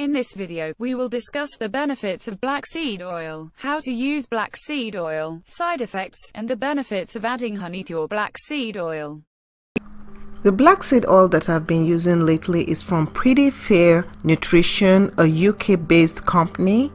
In this video, we will discuss the benefits of black seed oil, how to use black seed oil, side effects, and the benefits of adding honey to your black seed oil. The black seed oil that I've been using lately is from Priddyfair Nutrition, a UK-based company.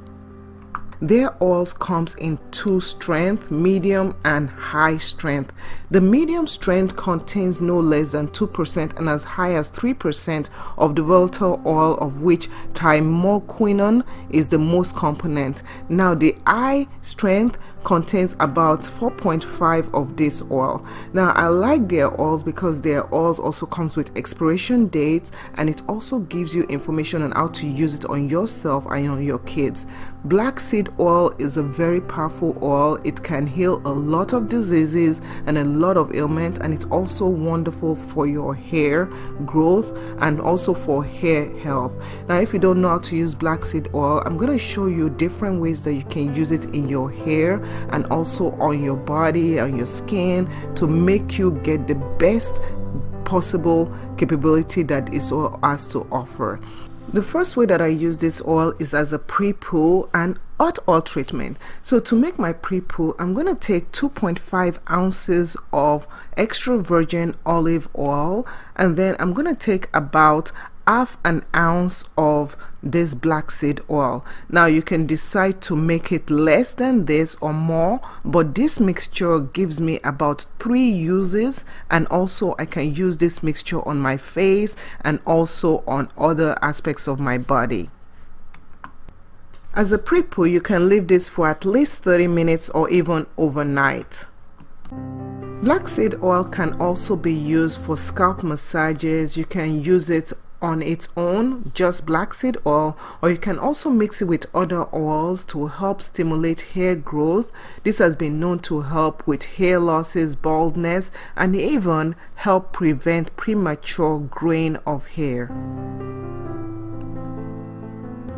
Their oils comes in two strengths, medium and high strength. The medium strength contains no less than 2% and as high as 3% of the volatile oil, of which Thymoquinone is the most component. Now the high strength contains about 4.5 of this oil. Now I like their oils because their oils also comes with expiration dates, and it also gives you information on how to use it on yourself and on your kids. Black seed oil is a very powerful oil. It can heal a lot of diseases and a lot of ailments, and it's also wonderful for your hair growth and also for hair health. Now if you don't know how to use black seed oil, I'm going to show you different ways that you can use it in your hair and also on your body and your skin to make you get the best possible capability that this oil has to offer. The first way that I use this oil is as a pre-poo and hot oil treatment. So to make my pre-poo, I'm going to take 2.5 ounces of extra virgin olive oil, and then I'm going to take about half an ounce of this black seed oil. Now you can decide to make it less than this or more, but this mixture gives me about 3 uses, and also I can use this mixture on my face and also on other aspects of my body. As a pre-poo, you can leave this for at least 30 minutes or even overnight. Black seed oil can also be used for scalp massages. You can use it on its own, just black seed oil, or you can also mix it with other oils to help stimulate hair growth. This has been known to help with hair losses, baldness, and even help prevent premature graying of hair.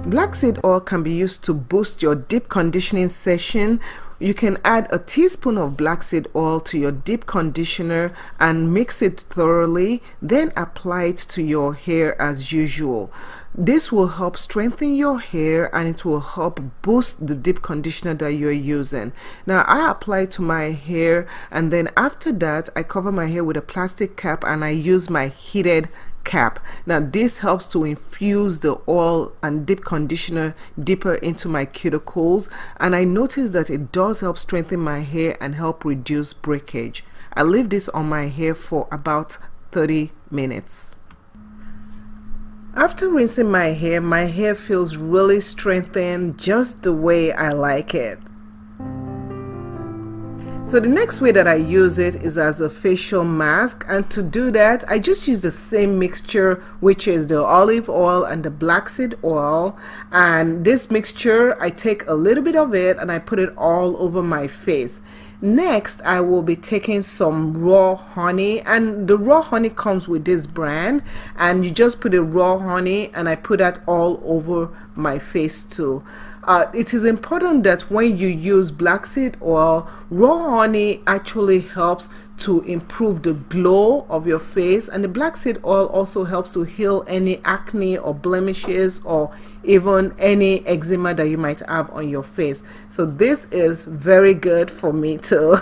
Black seed oil can be used to boost your deep conditioning session. You can add a teaspoon of black seed oil to your deep conditioner and mix it thoroughly, then apply it to your hair as usual. This will help strengthen your hair and it will help boost the deep conditioner that you're using. Now I apply it to my hair, and then after that I cover my hair with a plastic cap and I use my heated cap. Now this helps to infuse the oil and deep conditioner deeper into my cuticles, and I notice that it does help strengthen my hair and help reduce breakage. I leave this on my hair for about 30 minutes. After rinsing my hair feels really strengthened, just the way I like it. So the next way that I use it is as a facial mask, and to do that I just use the same mixture, which is the olive oil and the black seed oil, and this mixture I take a little bit of it and I put it all over my face. Next I will be taking some raw honey, and the raw honey comes with this brand, and you just put the raw honey and I put that all over my face too. It is important that when you use black seed oil, raw honey actually helps to improve the glow of your face, and the black seed oil also helps to heal any acne or blemishes or even any eczema that you might have on your face. So this is very good for me too.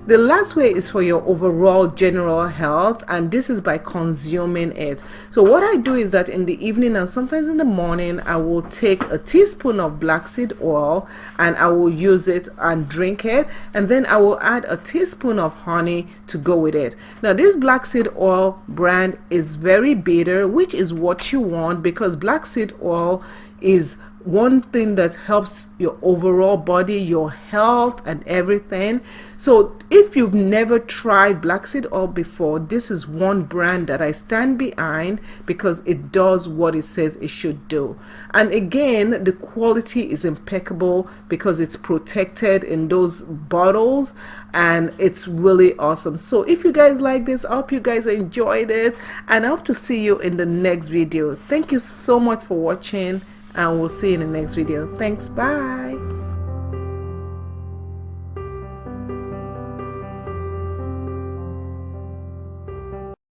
The last way is for your overall general health, and this is by consuming it. So what I do is that in the evening and sometimes in the morning I will take a teaspoon of black seed oil and I will use it and drink it, and then I will add a teaspoon of honey to go with it. Now this black seed oil brand is very bitter, which is what you want because black seed oil is one thing that helps your overall body, your health and everything. So if you've never tried black seed oil before, this is one brand that I stand behind because it does what it says it should do. And again, the quality is impeccable because it's protected in those bottles, and it's really awesome. So if you guys like this, I hope you guys enjoyed it, and I hope to see you in the next video. Thank you so much for watching, and we'll see you in the next video. Thanks. Bye.